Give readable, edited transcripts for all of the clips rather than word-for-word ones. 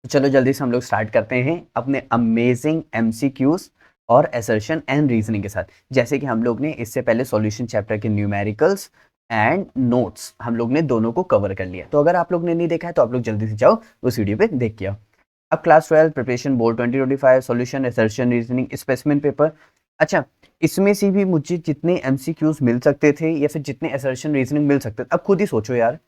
तो चलो जल्दी से हम लोग स्टार्ट करते हैं अपने अमेजिंग एमसीक्यूज और असर्शन एंड रीजनिंग के साथ। जैसे कि हम लोग ने इससे पहले सॉल्यूशन चैप्टर के न्यूमेरिकल्स एंड नोट्स हम लोग ने दोनों को कवर कर लिया। तो अगर आप लोग ने नहीं देखा है तो आप लोग जल्दी से जाओ उस वीडियो पे देख के आओ। अब class 12 preparation board 2025 solution assertion reasoning specimen paper. अच्छा, इसमें से भी मुझे जितने एमसीक्यूज मिल सकते थे या फिर जितने असर्शन रीजनिंग मिल सकते थे, अब खुद ही सोचो यार।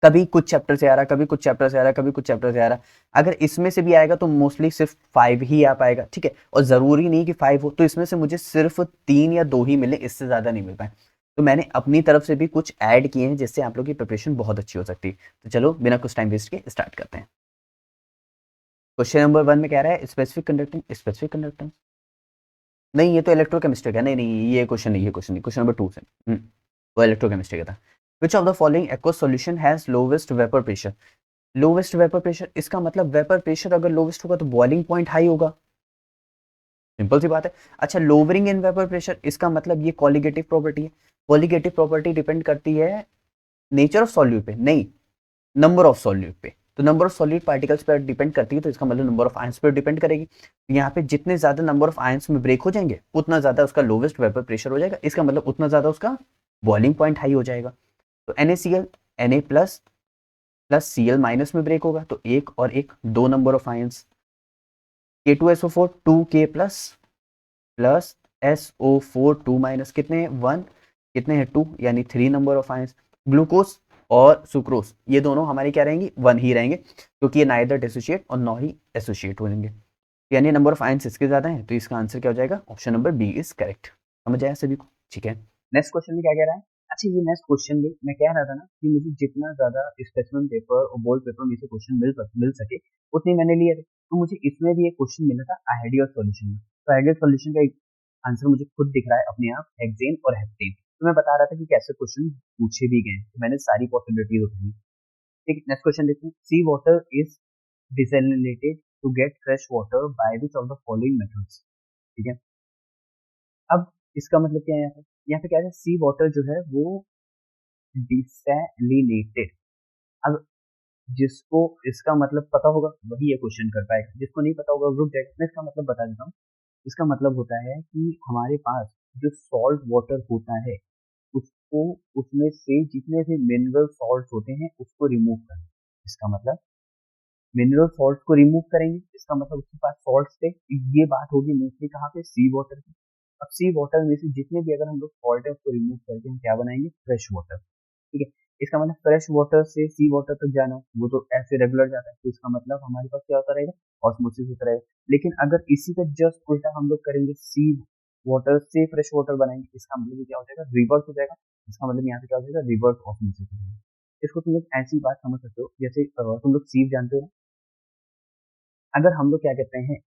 कभी कुछ चैप्टर से आ रहा, कभी कुछ चैप्टर से आ रहा, कभी कुछ चैप्टर से आ रहा। अगर इसमें से भी आएगा तो मोस्टली सिर्फ 5 ही आ पाएगा, ठीक है। और जरूरी नहीं कि 5 हो, तो इसमें से मुझे सिर्फ 3 या 2 ही मिले, इससे ज्यादा नहीं मिल पाए। तो मैंने अपनी तरफ से भी कुछ ऐड किए हैं जिससे आप लोग की प्रिपरेशन बहुत अच्छी हो सकती है। तो चलो बिना कुछ टाइम वेस्ट के स्टार्ट करते हैं। क्वेश्चन नंबर 1 में कह रहा है स्पेसिफिक कंडक्टेंस। नहीं, ये तो इलेक्ट्रोकेमिस्ट्री का, नहीं नहीं, ये क्वेश्चन नहीं, ये क्वेश्चन नहीं, क्वेश्चन नंबर 2 से। वो इलेक्ट्रोकेमिस्ट्री का था। विच of the following aqueous solution has lowest vapour pressure. Lowest vapour pressure, इसका मतलब वेपर प्रेशर अगर लोवेस्ट होगा तो बॉइलिंग पॉइंट हाई होगा, सिंपल सी बात है। अच्छा, लोवरिंग इन वेपर प्रेशर, इसका मतलब ये कॉलिगेटिव प्रॉपर्टी है। कॉलिगेटिव प्रॉपर्टी डिपेंड करती है नेचर ऑफ सॉल्यूट पे, नहीं नंबर ऑफ सॉल्यूट पे। तो नंबर ऑफ सॉल्यूट पार्टिकल्स पर डिपेंड करती है, तो इसका मतलब नंबर ऑफ आयंस पर डिपेंड करेगी। यहाँ पे जितने ज्यादा नंबर ऑफ आयंस में ब्रेक हो जाएंगे उतना ज्यादा उसका लोवेस्ट वेपर प्रेशर हो जाएगा, इसका मतलब उतना ज्यादा उसका बॉइलिंग पॉइंट हाई हो जाएगा। तो NaCl Na plus plus Cl minus में ब्रेक होगा, तो एक और एक, दो number of ions. K2SO4 2K plus plus SO4 2 minus, कितने हैं 1, कितने हैं 2, यानी 3 नंबर ऑफ आयंस। ग्लूकोज और सुक्रोज ये दोनों हमारे क्या रहेंगे, 1 ही रहेंगे, क्योंकि ये नाइदर डिसोशिएट और ना ही एसोसिएट हो जाएंगे। यानी नंबर ऑफ आयंस इसके ज्यादा है, तो इसका आंसर क्या हो जाएगा, option number B is correct. समझ आया सभी को, ठीक है। नेक्स्ट क्वेश्चन में क्या कह रहा है। अच्छा, ये नेक्स्ट क्वेश्चन में मैं कह रहा था ना कि मुझे जितना ज्यादा स्पेसिमेन पेपर और बोर्ड पेपर में से क्वेश्चन मिल सके उतने मैंने लिए थे। तो मुझे इसमें भी एक क्वेश्चन मिला था आइडियल सॉल्यूशन में। तो आइडियल सॉल्यूशन का एक आंसर मुझे खुद दिख रहा है अपने आप, हेक्सेन और हेप्टेन। तो मैं बता रहा था कि कैसे क्वेश्चन पूछे भी गए, तो मैंने सारी पॉसिबिलिटीज उठाई। ठीक है, नेक्स्ट क्वेश्चन देखते हैं। Sea water is desalinated to get fresh water by which of the following methods. ठीक है, अब इसका मतलब क्या है यहाँ पे क्या है, सी वाटर जो है वो डिसैलिनेटेड। अब जिसको इसका मतलब पता होगा वही ये क्वेश्चन कर पाएगा, जिसको नहीं पता होगा वो रुक जाएगा। मैं इसका मतलब बता देता हूँ। इसका मतलब होता है कि हमारे पास जो सॉल्ट वाटर होता है उसको, उसमें से जितने भी मिनरल सॉल्ट होते हैं उसको रिमूव करें। इसका मतलब मिनरल सॉल्ट को रिमूव करेंगे, इसका मतलब उसके पास सॉल्ट थे। ये बात होगी मोस्टली कहाँ पे, सी वाटर की। अब सी वाटर में से जितने भी अगर हम लोग सॉल्ट है उसको रिमूव करके हम क्या बनाएंगे, फ्रेश वाटर। ठीक है, इसका मतलब फ्रेश वाटर से सी वाटर तक जाना वो तो ऐसे रेगुलर जाता है, तो इसका मतलब हमारे पास क्या होता रहेगा, ऑस्मोसिस होता रहेगा। लेकिन अगर इसी का जस्ट उल्टा हम लोग करेंगे, सी वाटर से फ्रेश वाटर बनाएंगे, इसका मतलब क्या हो जाएगा, रिवर्स हो जाएगा। इसका मतलब यहाँ पे क्या हो जाएगा, रिवर्स ऑस्मोसिस हो जाएगा। इसको तुम लोग ऐसी बात समझ सकते हो जैसे तुम लोग सीव जानते हो। अगर हम लोग क्या कहते हैं,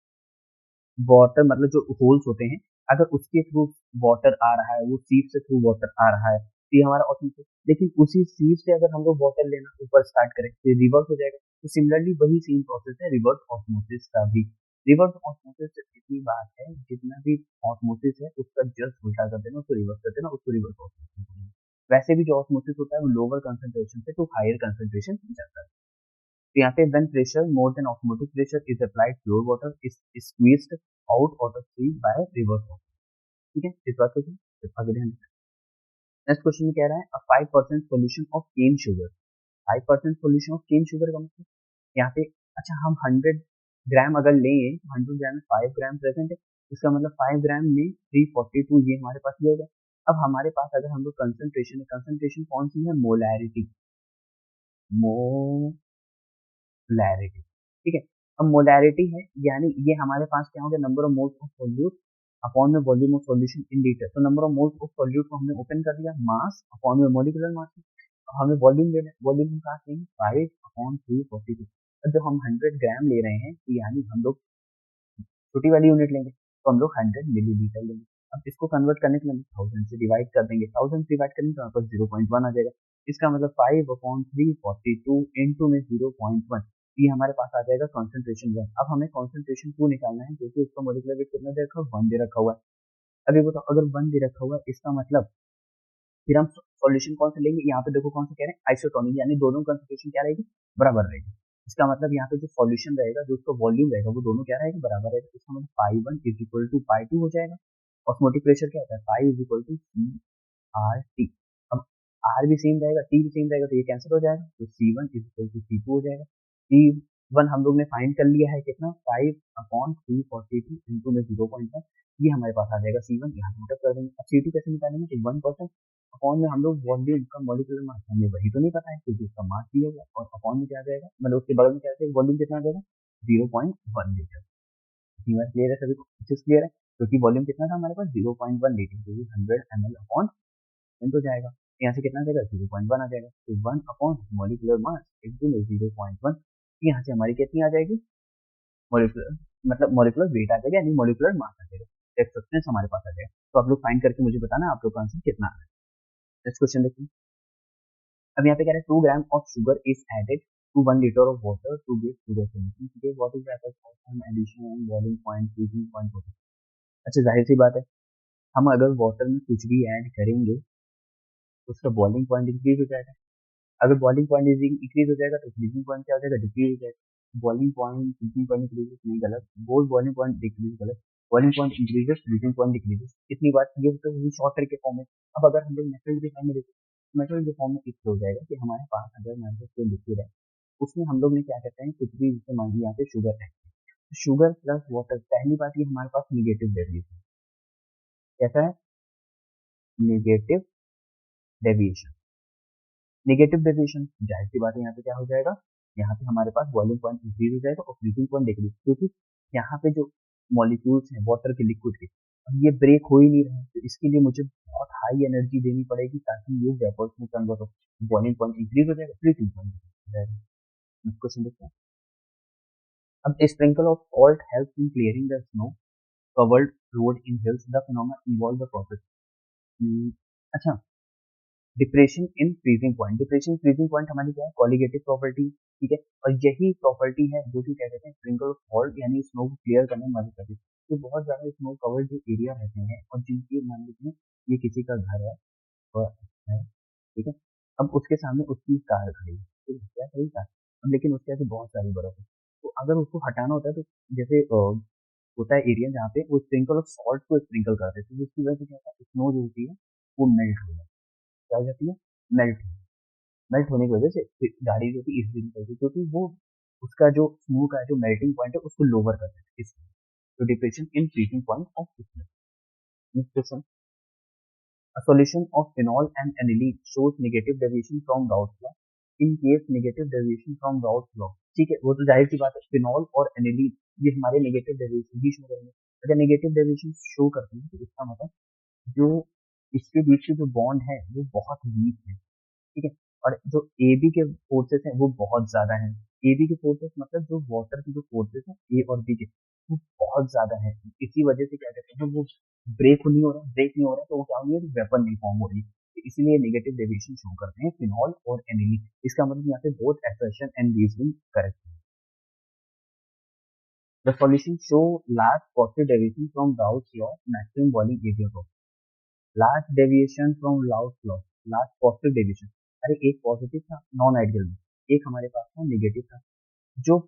वाटर मतलब जो होल्स होते हैं, अगर उसके थ्रू वाटर आ रहा है, वो सीव से थ्रू वाटर आ रहा है, तो ये हमारा ऑस्मोसिस। लेकिन उसी सीव से अगर हम लोग वाटर लेना ऊपर स्टार्ट करें तो रिवर्स हो जाएगा। तो सिमिलरली वही सेम प्रोसेस है रिवर्स ऑस्मोसिस का भी। रिवर्स ऑस्मोसिस सिर्फ इतनी बात है, जितना भी ऑस्मोसिस है उसका जस्ट उल्टा कर देना, उसको रिवर्स कर देना, उसको रिवर्स ऑस्मोसिस। वैसे भी जो ऑस्मोसिस होता है वो लोअर कंसंट्रेशन से टू हायर कंसंट्रेशन जाता है। तो यहाँ पे when pressure more than osmotic pressure is applied, pure water is squeezed out of the sea by reverse osmosis। ठीक है, इस बात को फिर आगे ध्यान दें। नेक्स्ट क्वेश्चन में कह रहा है a 5% solution of cane sugar. 5% solution of cane sugar का मतलब यहाँ पे, अच्छा हम 100 ग्राम अगर लें तो 100 ग्राम में 5 ग्राम प्रेजेंट है, इसका मतलब 5 ग्राम में 342 ये हमारे पास ये होगा। अब हमारे पास अगर हम लोग कंसंट्रेशन है, कंसंट्रेशन कौन सी है, मोलैरिटी, मोलैरिटी। ठीक है, अब मोलैरिटी है यानी ये हमारे पास क्या हो गया, number of moles of solute upon में volume of solution in litre. तो number of moles of solute को हमने ओपन कर दिया, मास अपॉन में मॉलिक्यूलर मास। हमें वॉल्यूम लेना है, वॉल्यूम हम कहाँ से लेंगे, 5 अपॉन 342। अब जब हम 100 ग्राम ले रहे हैं तो यानी हम लोग छोटी वाली यूनिट लेंगे, तो हम लोग 100 मिलीलीटर लेंगे। अब इसको कन्वर्ट करने के लिए 1000 से डिवाइड कर देंगे, 1000 से डिवाइड करेंगे तो हमारे पास 0.1 आ जाएगा। इसका मतलब 5 अपॉन 342 इंटू में 0.1, ये हमारे पास आ जाएगा कॉन्सेंट्रेशन 1। अब हमें कॉन्सेंट्रेशन 2 निकालना है, क्योंकि उसका मोलिकुलर वेट कितना दे रखा है, 1 दे रखा हुआ है। अब ये बताओ, अगर 1 दे रखा हुआ है इसका मतलब फिर हम सॉल्यूशन कौन सा लेंगे, यहाँ पे देखो कौन सा कह रहे हैं, आइसोटोनिक, यानी दोनों कंसेंट्रेशन क्या रहेगी, बराबर रहेगी। इसका मतलब यहाँ पे जो सॉल्यूशन रहेगा, जो उसका वॉल्यूम रहेगा, वो दोनों क्या रहेगा, बराबर रहेगा। इसका मतलब pi one is equal to pi two हो जाएगा। ऑस्मोटिक प्रेशर क्या होता है, pi is equal to C R T. अब आर भी सेम रहेगा, टी भी सेम रहेगा, तो ये कैंसिल हो जाएगा, तो C one is equal to C two हो जाएगा। सी वन हम लोग ने फाइंड कर लिया है कितना, 5/342 इंटू में 0.1, ये हमारे पास आ जाएगा सी वन, यहाँ नोट कर देंगे। अब सी टू कैसे निकालेंगे, तो 1% अपॉन में हम लोग वॉल्यूम का मॉलिक्यूलर मास, हमें वही तो नहीं पता है क्योंकि उसका मास दिया गया, और अपॉन में क्या आ जाएगा, मतलब उसके बगल में क्या आ जाएगा, वॉल्यूम कितना आ जाएगा, 0.1 लीटर। क्लियर है सभी को, चीज क्लियर है, क्योंकि वॉल्यूम कितना था हमारे पास, 0.1 लीटर, जो 100 ml अपॉन हो जाएगा। यहाँ से कितना आ जाएगा, 0.1 आ जाएगा, तो 1 अपॉन मॉलिक्यूलर मास इंटू में 0.1, यहाँ से हमारी कितनी आ जाएगी, मॉलिक्यूलर मतलब मॉलिक्यूलर वेट आ जाएगा, यानी मॉलिक्यूलर मास आ जाएगा, एक सब्सटेंस हमारे पास आ जाएगा। तो आप लोग फाइंड करके मुझे बताना आप लोग का आंसर कितना आ रहा है। नेक्स्ट क्वेश्चन देखिए। अब यहाँ पे कह रहे हैं 2 gram of sugar is added to 1 litre of water to give sugar solution, ठीक है, what is the effect of addition and boiling point, freezing point. अच्छा, जाहिर सी बात है, हम अगर वाटर में कुछ भी ऐड करेंगे तो उसका बॉइलिंग पॉइंट इंक्रीज हो जाएगा। अगर बॉइलिंग पॉइंट इंक्रीज हो जाएगा तो फ्रीजिंग पॉइंट क्या हो जाएगा, डिक्रीज हो जाएगा। Boiling point freezing point increases नहीं, गलत, बोल बॉइलिंग पॉइंट डिक्रीज गलत, boiling point increases freezing point decreases. कितनी बात ये तो हुई शॉर्ट ट्रिक के फॉर्म में। अब अगर हम लोग मेथड के फॉर्म में देखें, मेथड के फॉर्म में इससे हो जाएगा कि हमारे पास अगर मान लो कोई लिक्विड है, उसमें हम लोग ने क्या कहते हैं, कुछ भी जैसे मान लीजिए यहाँ पे शुगर है, शुगर प्लस वाटर, पहली बात ये हमारे पास निगेटिव डेविएशन, कैसा है, निगेटिव डेविएशन। नेगेटिव डेविएशन, जाहिर सी बात है यहाँ पे क्या हो जाएगा, यहाँ पे हमारे पास बॉइलिंग पॉइंट इंक्रीज हो जाएगा और फ्रीजिंग पॉइंट डिक्रीज, क्योंकि यहाँ पे जो मॉलिक्यूल्स हैं वाटर के, लिक्विड के, अब ये ब्रेक हो ही नहीं रहे, तो इसके लिए मुझे बहुत हाई एनर्जी देनी पड़ेगी ताकि ये वेपर्स में कन्वर्ट हो। बॉइलिंग पॉइंट इंक्रीज हो जाएगा, फ्रीजिंग पॉइंट हो जाएगा। क्वेश्चन देखते हैं। अब sprinkle of salt help in clearing the snow covered road in hills, the phenomena involve the process. अच्छा, depression in freezing point, depression freezing point हमारी क्या है, कॉलिगेटिव प्रॉपर्टी, ठीक है, और यही प्रॉपर्टी है जो कि क्या कहते हैं, स्प्रिंकल ऑफ सॉल्ट, यानी स्नो को क्लियर करने में मदद करती है। तो बहुत ज्यादा स्नो कवर्ड जो एरिया रहते हैं और जिनकी मान लीजिए ये किसी का घर है, ठीक है, अब उसके सामने उसकी कार खड़ी है, ठीक है, क्या खड़ी कार, अब लेकिन उसके आगे बहुत सारी बर्फ है, तो अगर उसको हटाना होता है तो जैसे होता है एरिया जहाँ पे वो स्प्रिंकल ऑफ सॉल्ट को स्प्रिंकल करते हैं, तो जिसकी वजह से क्या होता है, स्नो जो होती है वो मेल्ट हो जाती है, क्या हो जाती है, मेल्ट। मेल्ट होने की वजह से फिर गाड़ी जो थी इजीली निकलती, क्योंकि वो उसका जो स्नो का जो मेल्टिंग पॉइंट है उसको लोअर कर देते हैं, इसलिए। तो depression in freezing point of snow. Next question, a solution of phenol and aniline shows negative deviation from Gauss law in case negative deviation from Gauss law, ठीक है, वो तो जाहिर सी बात है, फिनॉल और एनिलीन ये हमारे नेगेटिव डेविएशन भी शो करेंगे। अगर नेगेटिव डेविएशन शो करते हैं तो इसका मतलब जो इसके बीच की जो बॉन्ड है वो बहुत वीक है, ठीक है, और जो ए बी के फोर्सेस हैं वो बहुत ज्यादा हैं। ए बी के फोर्सेस मतलब जो वाटर के जो फोर्सेस हैं ए और बी के, वो बहुत ज्यादा है, इसी वजह से क्या कहते हैं, वो ब्रेक नहीं हो रहा, तो वो क्या होंगे, वेपन नहीं फॉर्म हो रही, तो इसीलिए नेगेटिव डेविएशन शो करते हैं फिनॉल और एनिलीन। इसका मतलब यहाँ पे both assertion and reasoning correct है। The solution show large positive deviation from Gauss law, maximum boiling area of, large deviation from Gauss law, large positive deviation, अरे एक पॉजिटिव था नॉन आइडियल में, एक हमारे पास था नेगेटिव था, जो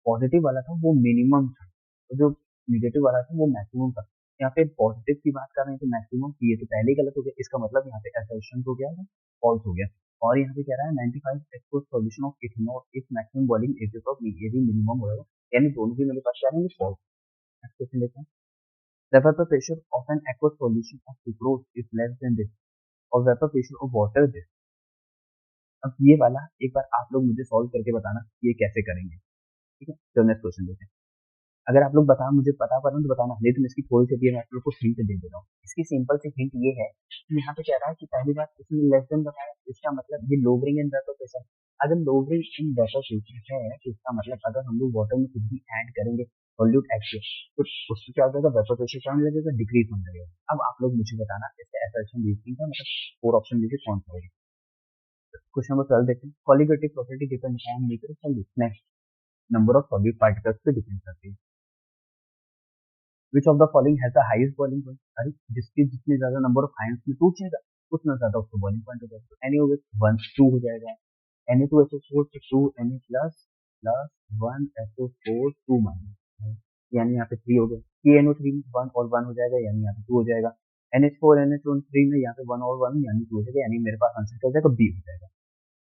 पॉजिटिव वाला था वो मिनिमम था, तो जो नेगेटिव वाला था वो मैक्सिमम था। यहाँ पे पॉजिटिव की बात कर रहे हैं तो मैक्सिमम, ये तो पहले ही गलत हो गया, इसका मतलब यहाँ पे असर्शन हो गया है, फॉल्स हो गया। और यहाँ पे कह रहा है 95 aqueous solution of ethanol if maximum boiling age of, ये भी मिनिमम होगा, यानी दोनों भी मेरे पास क्या रहेंगे, फॉल्स। नेक्स्ट क्वेश्चन देखते हैं। The vapor pressure of an aqueous solution of sucrose is less than this, और vapor pressure of water this। अब ये वाला एक बार आप लोग मुझे सॉल्व करके बताना ये कैसे करेंगे, ठीक है, तो नेक्स्ट क्वेश्चन देखते हैं। अगर आप लोग बता मुझे पता कर रहे हो तो बताना, नहीं तो मैं इसकी थोड़ी सी भी मैं आप लोग को हिंट दे दे रहा हूँ। इसकी सिंपल सी हिंट ये है कि यहाँ पे कह रहा है कि पहली बात इसमें लेस देन बताया, इसका मतलब ये लोवरिंग इन वेपर प्रेशर, अगर लोवरिंग इन वेपर प्रेशर है तो इसका मतलब अगर हम लोग वाटर में कुछ भी ऐड करेंगे सॉल्यूट एक्चुअल, तो उससे क्या हो जाएगा, वेपर प्रेशर क्या होने लगेगा, डिक्रीज होने लगेगा। अब आप लोग मुझे बताना इसका असर्शन रीजनिंग का मतलब 4 ऑप्शन में से कौन सा होगा। क्वेश्चन नंबर 12 देखते हैं। Colligative property depend on nature of solute, next number of solute particles पे डिपेंड करती है। विच of the following has the highest boiling point, अरे जिसके जितने ज्यादा नंबर ऑफ आयंस में टूटेगा उतना ज्यादा उसका बॉइलिंग पॉइंट हो जाएगा। तो Na OH 1 2 हो जाएगा, Na2SO4 2 Na plus plus 1SO4 2 minus, यानी यहाँ पे 3 हो गया। KNO3 में 1 और 1 हो जाएगा, यानी यहाँ पे 2 हो जाएगा। NH4 NH3 में यहाँ पे 1 और 1 यानी 2 हो जाएगा, यानी मेरे पास आंसर क्या हो जाएगा, बी हो जाएगा।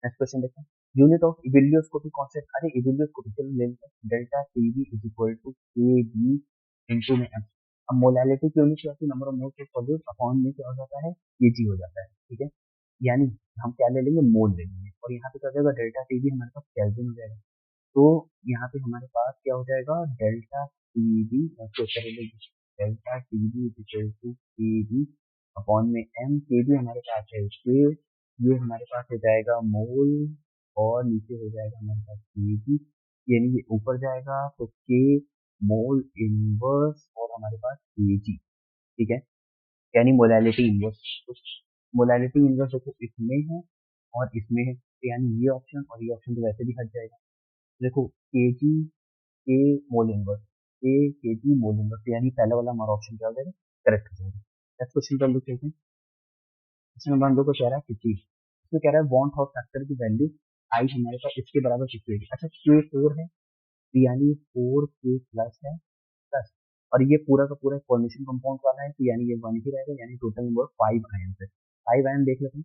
नेक्स्ट क्वेश्चन देखते हैं। यूनिट ऑफ इबेलियोस्कोपिक कांस्टेंट, अरे इबेलियोस्कोपिक चलो ले लेते हैं, delta TB is equal to KB into में एम। अब मोलैलिटी की यूनिट क्या होती है, number of moles of solute upon में क्या हो जाता है, केजी हो जाता है, ठीक है। यानी हम क्या ले लेंगे, मोल ले लेंगे, और यहाँ पे क्या हो जाएगा, डेल्टा टीबी हमारे पास केल्विन हो जाएगा। तो यहाँ पे हमारे पास क्या हो जाएगा, delta TB delta TB is equal to KB upon में एम। केबी हमारे पास है के, ये हमारे पास हो जाएगा मोल, और नीचे हो जाएगा हमारे पास केजी, यानी ये ऊपर जाएगा तो के मोल इनवर्स और हमारे पास केजी, ठीक है, यानी मोलैलिटी इनवर्स। तो मोलैलिटी इनवर्स देखो इसमें है और इसमें है, तो यानी ये ऑप्शन और ये ऑप्शन तो वैसे भी हट जाएगा। देखो केजी के मोल इनवर्स, के जी मोल इनवर्स, यानी पहला वाला हमारा ऑप्शन क्या हो जाएगा, करेक्ट हो जाएगा। नेक्स्ट क्वेश्चन पर लोग चलते हैं। क्वेश्चन नंबर 2 को कह रहा है कि चीज, इसमें कह रहा है बॉन्ड हॉट फैक्टर की वैल्यू आई हमारे पास इसके बराबर कितनी होगी। अच्छा K4 है, तो यानी 4K प्लस है, प्लस, और ये पूरा का पूरा फॉर्मेशन कंपाउंड वाला है, तो यानी ये 1 ही रहेगा, यानी टोटल नंबर 5 आयन है। 5 आयन देख लेते हैं,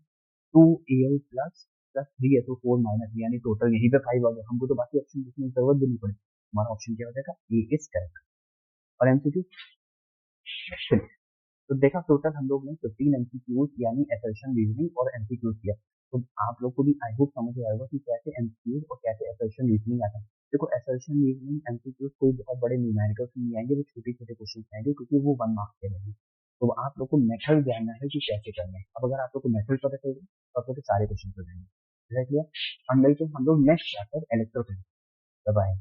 2Al plus plus 3SO4 minus, यानी टोटल यहीं पे 5 आ गया, हमको तो बाकी ऑप्शन लिखने की जरूरत भी नहीं पड़ी। हमारा ऑप्शन क्या हो जाएगा, ए इज करेक्ट। और एमसीक्यू, तो देखा टोटल हम लोग ने 15 एमसीक्यूज यानी असर्शन रीजनिंग और एमसीक्यूज किया। तो आप लोग को भी आई होप समझ आएगा कि कैसे एमसीक्यूज और कैसे असर्शन रीजनिंग आता है। देखो असर्शन रीजनिंग एमसीक्यूज कोई बहुत बड़े न्यूमेरिकल्स नहीं आएंगे, वो छोटे छोटे क्वेश्चन आएंगे, क्योंकि वो 1 मार्क्स के रहेंगे। तो आप लोग को मेथड जानना है कि कैसे करना है। अब अगर आप लोग को मेथड पता चलेगा तो आप लोग के सारे क्वेश्चन हो जाएंगे। हम लोग नेक्स्ट चैप्टर इलेक्ट्रोकेमिस्ट्री। बाय।